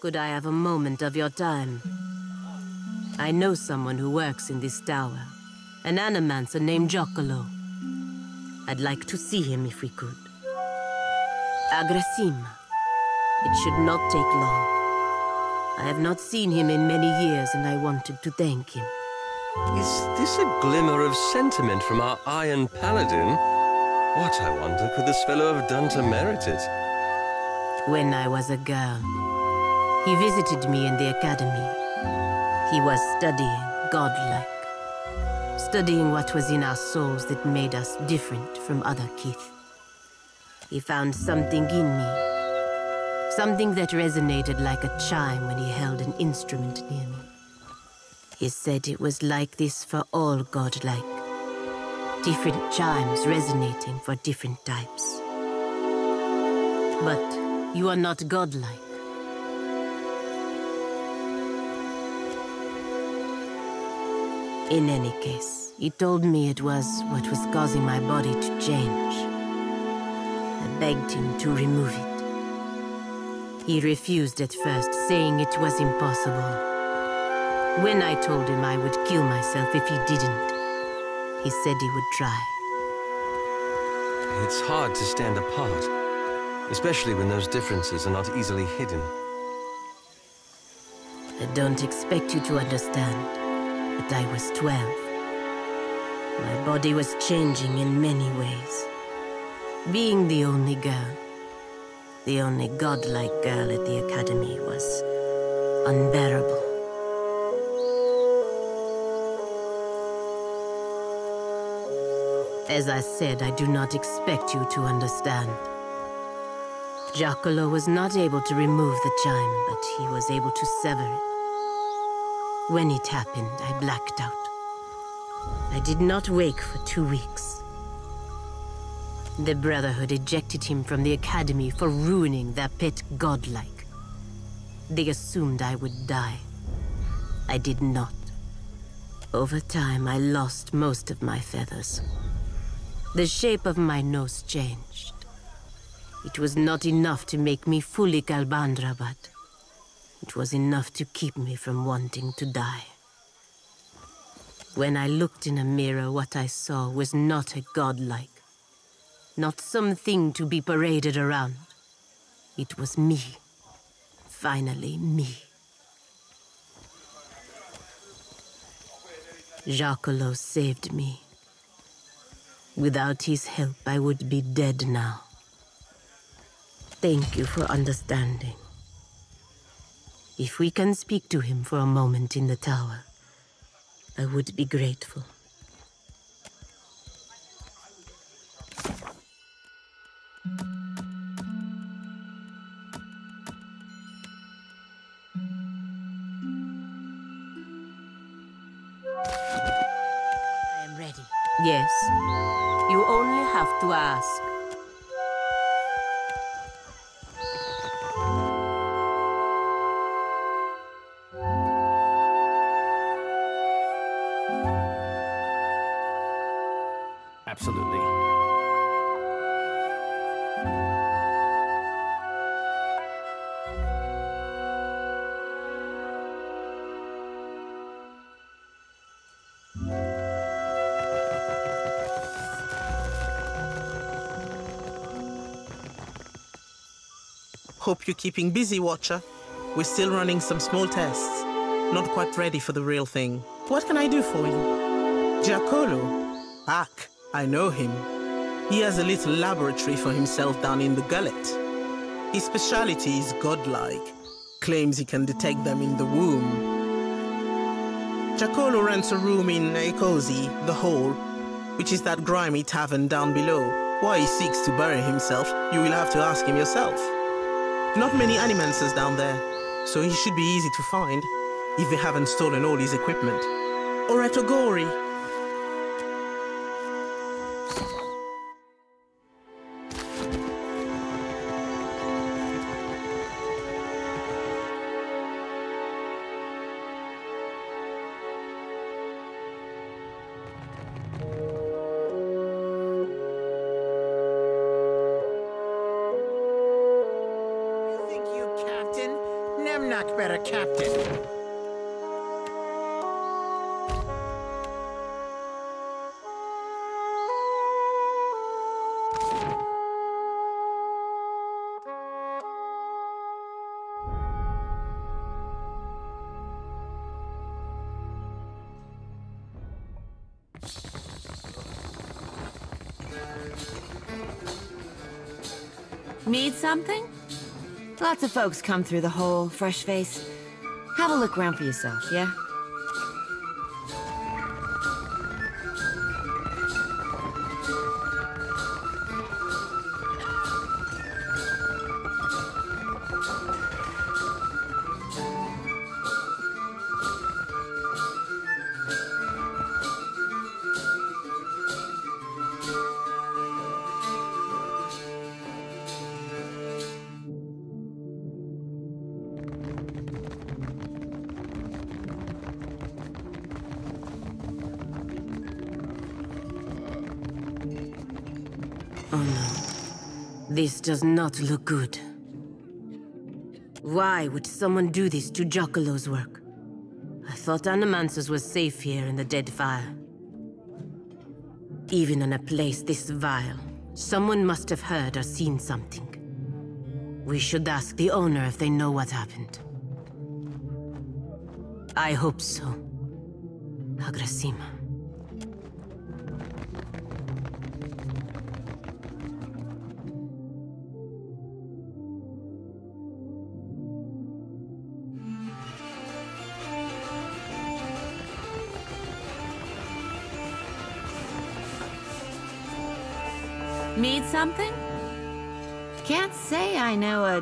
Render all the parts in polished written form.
Could I have a moment of your time? I know someone who works in this tower. An animancer named Giacomo. I'd like to see him if we could. Agressima. It should not take long. I have not seen him in many years, and I wanted to thank him. Is this a glimmer of sentiment from our Iron Paladin? What, I wonder, could this fellow have done to merit it? When I was a girl, he visited me in the academy. He was studying godlike. Studying what was in our souls that made us different from other kith. He found something in me. Something that resonated like a chime when he held an instrument near me. He said it was like this for all godlike. Different chimes resonating for different types. But you are not godlike. In any case, he told me it was what was causing my body to change. I begged him to remove it. He refused at first, saying it was impossible. When I told him I would kill myself if he didn't, he said he would try. It's hard to stand apart, especially when those differences are not easily hidden. I don't expect you to understand. But I was 12. My body was changing in many ways. Being the only girl, the only godlike girl at the academy, was unbearable. As I said, I do not expect you to understand. Giacomo was not able to remove the chime, but he was able to sever it. When it happened, I blacked out. I did not wake for 2 weeks. The Brotherhood ejected him from the academy for ruining their pet godlike. They assumed I would die. I did not. Over time, I lost most of my feathers. The shape of my nose changed. It was not enough to make me fully Kalbandra, but it was enough to keep me from wanting to die. When I looked in a mirror, what I saw was not a godlike. Not something to be paraded around. It was me. Finally, me. Giacomo saved me. Without his help, I would be dead now. Thank you for understanding. If we can speak to him for a moment in the tower, I would be grateful. I am ready. Yes. You only have to ask. Absolutely. Hope you're keeping busy, Watcher. We're still running some small tests. Not quite ready for the real thing. What can I do for you? Giacomo? Ak, I know him. He has a little laboratory for himself down in the gullet. His specialty is godlike. Claims he can detect them in the womb. Giacomo rents a room in Ecosi, the Hole, which is that grimy tavern down below. Why he seeks to bury himself, you will have to ask him yourself. Not many animancers down there, so he should be easy to find, if they haven't stolen all his equipment. Or at Ogori. lot better, Captain. Need something? Lots of folks come through the hole, fresh face. Have a look around for yourself, yeah? Oh no. This does not look good. Why would someone do this to Giaccolo's work? I thought Animance's was safe here in the Deadfire. Even in a place this vile, someone must have heard or seen something. We should ask the owner if they know what happened. I hope so. Agrasima. Need something? Can't say I know a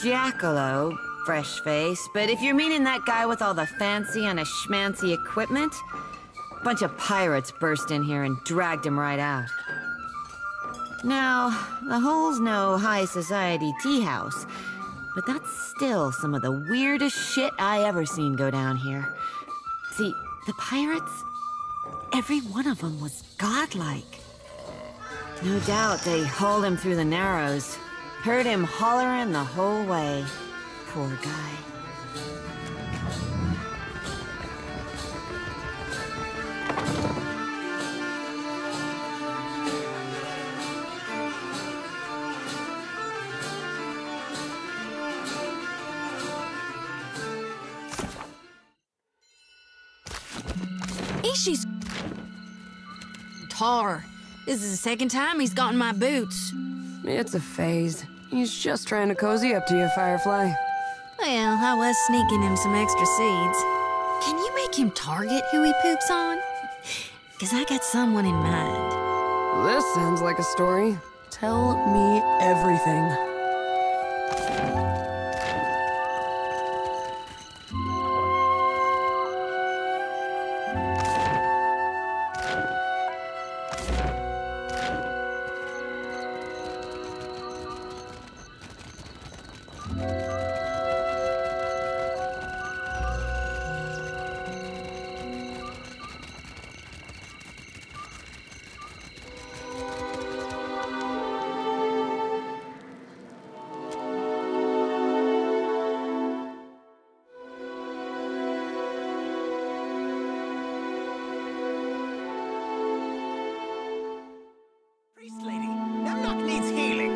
Giaccolo, fresh face, but if you're meaning that guy with all the fancy and a schmancy equipment, a bunch of pirates burst in here and dragged him right out. Now, the hole's no high society tea house, but that's still some of the weirdest shit I ever seen go down here. See, the pirates, every one of them was godlike. No doubt they hauled him through the Narrows. Heard him hollering the whole way. Poor guy. Ishi's tar. This is the second time he's gotten my boots. It's a phase. He's just trying to cozy up to you, Firefly. Well, I was sneaking him some extra seeds. Can you make him target who he poops on? 'Cause I got someone in mind. This sounds like a story. Tell me everything. Priest lady, that knock needs healing.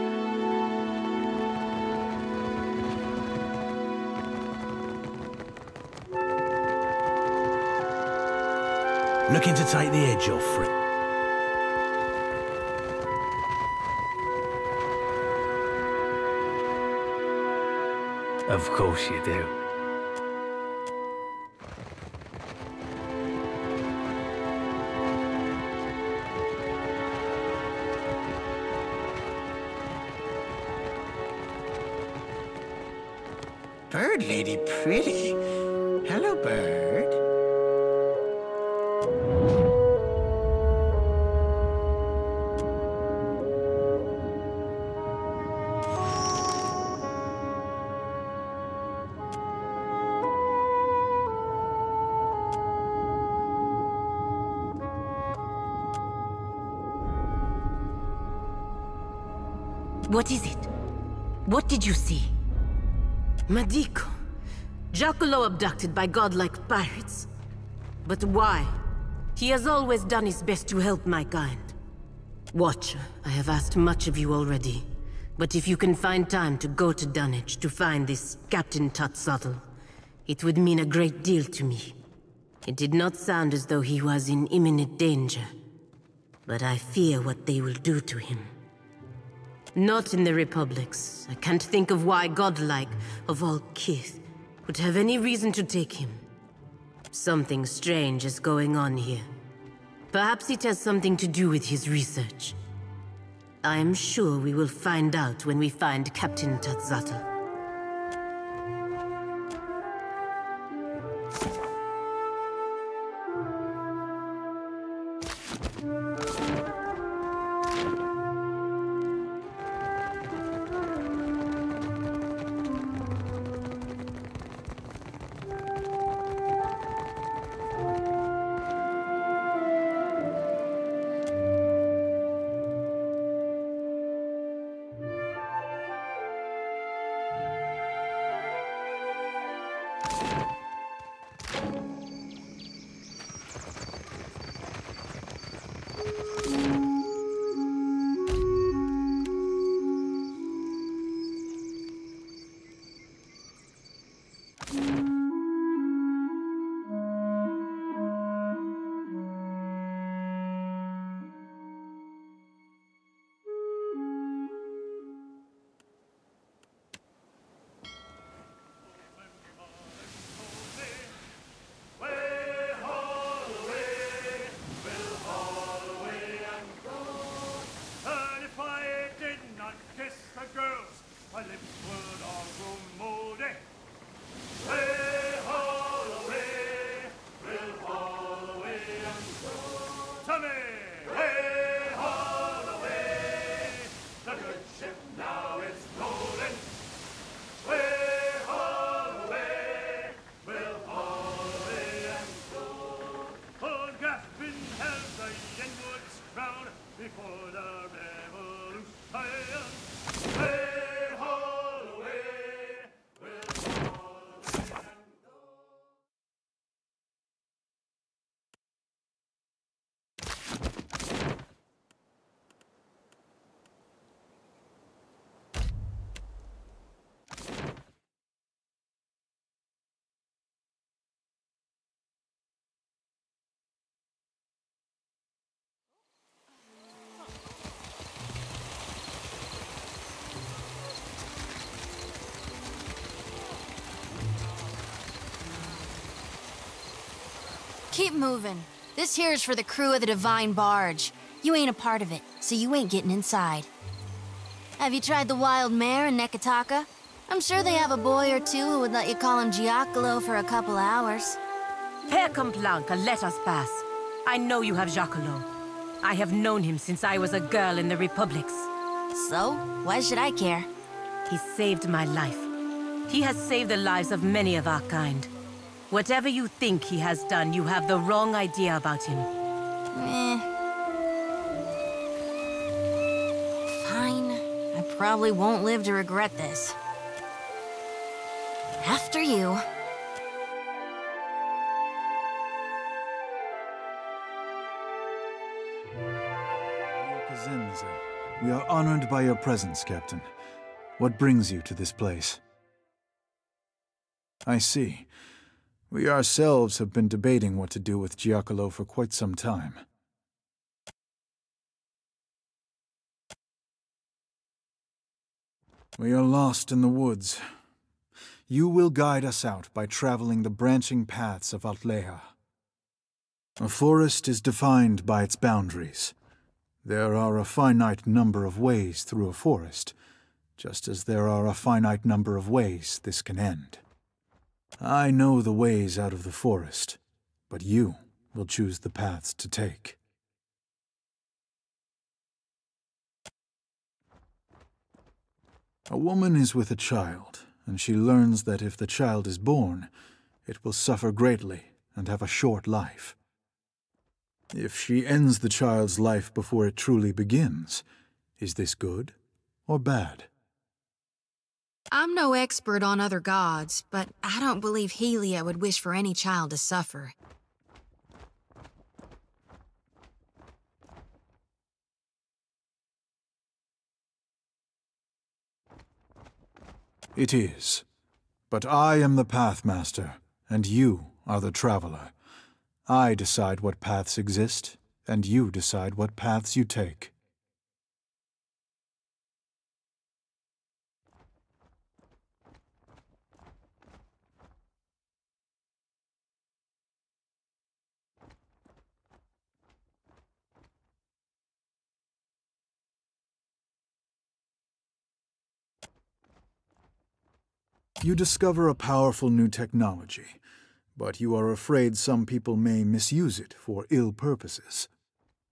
Looking to take the edge off, Fred. Of course you do. Bird lady pretty. Hello, bird. What is it? What did you see? Madiko, Giacomo abducted by godlike pirates. But why? He has always done his best to help my kind. Watcher, I have asked much of you already. But if you can find time to go to Dunwich to find this Captain Tutzotl, it would mean a great deal to me. It did not sound as though he was in imminent danger. But I fear what they will do to him. Not in the Republics. I can't think of why godlike, of all kith, would have any reason to take him. Something strange is going on here. Perhaps it has something to do with his research. I am sure we will find out when we find Captain Tutzotl. Keep moving. This here is for the crew of the Divine Barge. You ain't a part of it, so you ain't getting inside. Have you tried the wild mare in Nekataka? I'm sure they have a boy or two who would let you call him Giacomo for a couple hours. Herr Complanca, let us pass. I know you have Giacomo. I have known him since I was a girl in the Republics. So, why should I care? He saved my life. He has saved the lives of many of our kind. Whatever you think he has done, you have the wrong idea about him. Fine. I probably won't live to regret this. After you. Kazenza, we are honored by your presence, Captain. What brings you to this place? I see. We ourselves have been debating what to do with Giacomo for quite some time. We are lost in the woods. You will guide us out by traveling the branching paths of Altleha. A forest is defined by its boundaries. There are a finite number of ways through a forest, just as there are a finite number of ways this can end. I know the ways out of the forest, but you will choose the paths to take. A woman is with a child, and she learns that if the child is born, it will suffer greatly and have a short life. If she ends the child's life before it truly begins, is this good or bad? I'm no expert on other gods, but I don't believe Helia would wish for any child to suffer. It is. But I am the Pathmaster, and you are the Traveler. I decide what paths exist, and you decide what paths you take. You discover a powerful new technology, but you are afraid some people may misuse it for ill purposes.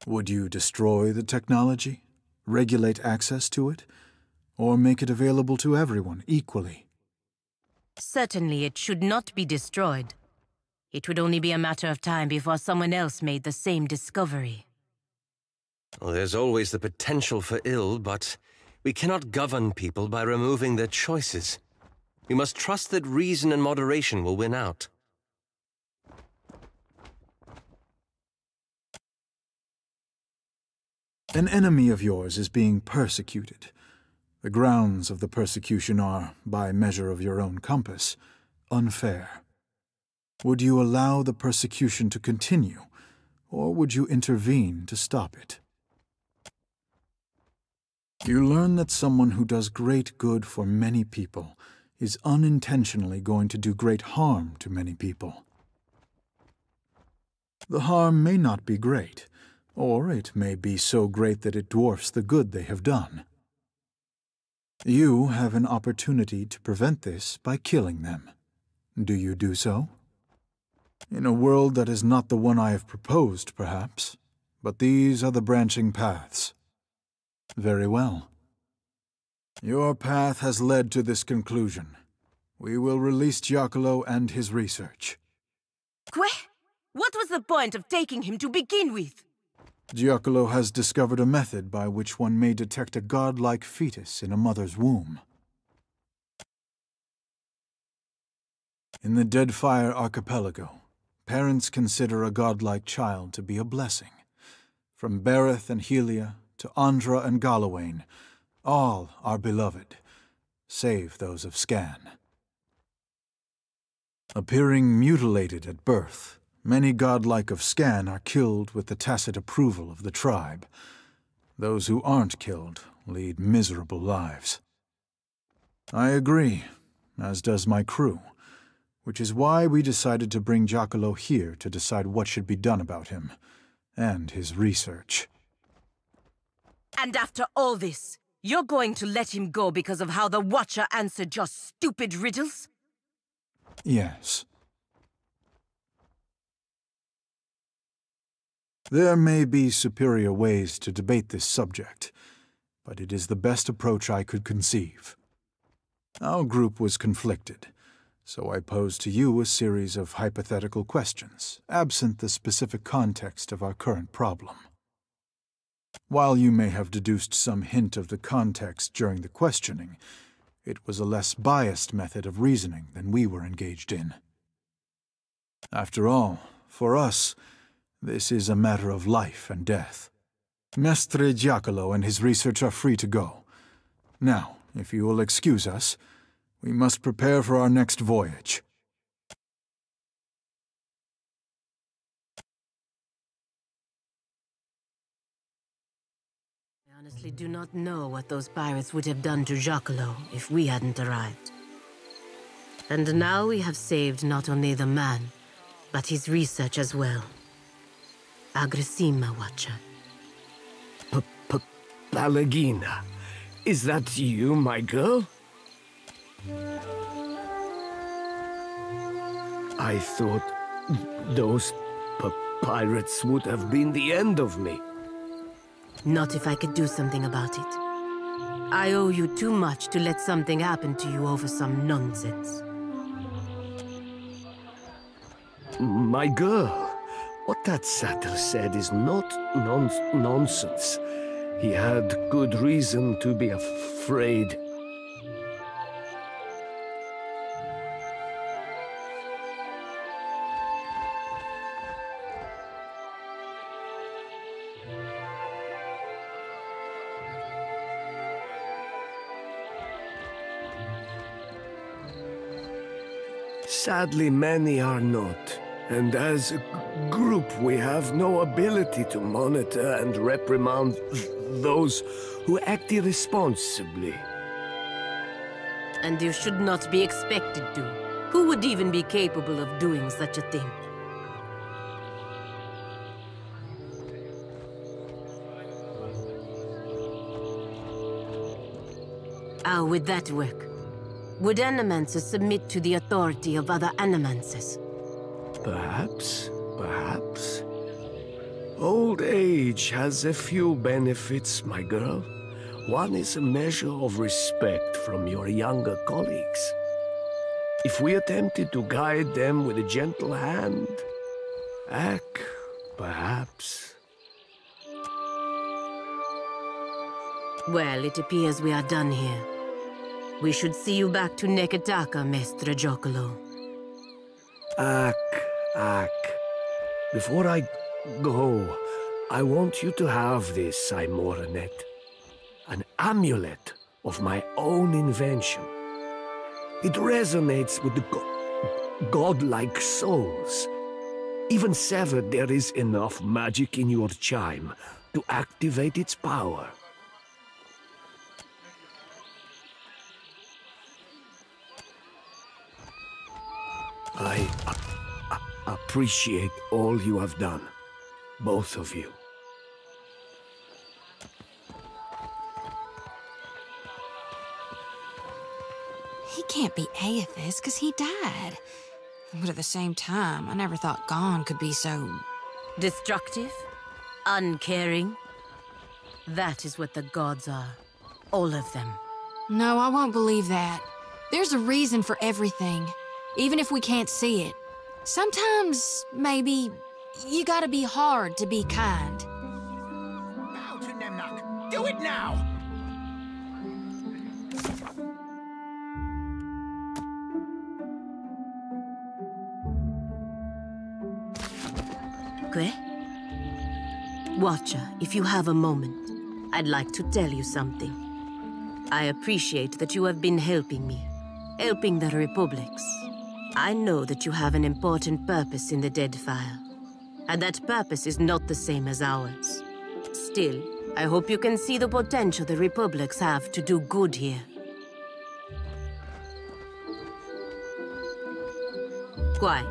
Would you destroy the technology, regulate access to it, or make it available to everyone equally? Certainly it should not be destroyed. It would only be a matter of time before someone else made the same discovery. Well, there's always the potential for ill, but we cannot govern people by removing their choices. We must trust that reason and moderation will win out. An enemy of yours is being persecuted. The grounds of the persecution are, by measure of your own compass, unfair. Would you allow the persecution to continue, or would you intervene to stop it? You learn that someone who does great good for many people is unintentionally going to do great harm to many people. The harm may not be great, or it may be so great that it dwarfs the good they have done. You have an opportunity to prevent this by killing them. Do you do so? In a world that is not the one I have proposed, perhaps, but these are the branching paths. Very well. Your path has led to this conclusion. We will release Giacomo and his research. What was the point of taking him to begin with? Giacomo has discovered a method by which one may detect a godlike fetus in a mother's womb. In the Deadfire archipelago, parents consider a godlike child to be a blessing. From Bereth and Helia to Andra and Galawain, all are beloved, save those of Scan. Appearing mutilated at birth, many godlike of Scan are killed with the tacit approval of the tribe. Those who aren't killed lead miserable lives. I agree, as does my crew, which is why we decided to bring Giacomo here to decide what should be done about him, and his research. And after all this, you're going to let him go because of how the Watcher answered your stupid riddles? Yes. There may be superior ways to debate this subject, but it is the best approach I could conceive. Our group was conflicted, so I posed to you a series of hypothetical questions, absent the specific context of our current problem. While you may have deduced some hint of the context during the questioning, it was a less biased method of reasoning than we were engaged in. After all, for us, this is a matter of life and death. Mestre Giacomo and his research are free to go. Now, if you will excuse us, we must prepare for our next voyage. I honestly do not know what those pirates would have done to Giacomo if we hadn't arrived. And now we have saved not only the man, but his research as well. Agressima, Watcher. Palagina, is that you, my girl? I thought those pirates would have been the end of me. Not if I could do something about it. I owe you too much to let something happen to you over some nonsense. My girl, what that satyr said is not nonsense. He had good reason to be afraid. Sadly, many are not. And as a group, we have no ability to monitor and reprimand those who act irresponsibly. And you should not be expected to. Who would even be capable of doing such a thing? How would that work? Would animancers submit to the authority of other animancers? Perhaps, perhaps. Old age has a few benefits, my girl. One is a measure of respect from your younger colleagues. If we attempted to guide them with a gentle hand, perhaps. Well, it appears we are done here. We should see you back to Neketaka, Mestre Jokolo. Ak. Before I go, I want you to have this, Aimoranet. An amulet of my own invention. It resonates with the godlike souls. Even severed, there is enough magic in your chime to activate its power. I appreciate all you have done, both of you. He can't be Aethys, because he died. But at the same time, I never thought Gon could be so... Destructive? Uncaring? That is what the gods are. All of them. No, I won't believe that. There's a reason for everything, even if we can't see it. Sometimes, maybe, you gotta be hard to be kind. Bow to Nemnok. Do it now! Okay? Watcher, if you have a moment, I'd like to tell you something. I appreciate that you have been helping me, helping the Republics. I know that you have an important purpose in the Deadfire, and that purpose is not the same as ours. Still, I hope you can see the potential the Republics have to do good here. Quite.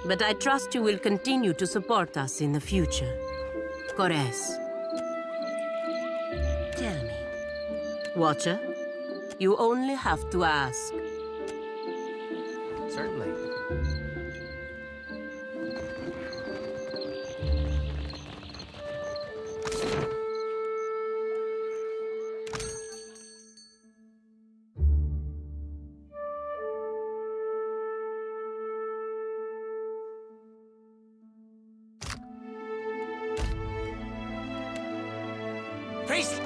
But I trust you will continue to support us in the future. Kores. Tell me. Watcher, you only have to ask. Certainly. Priest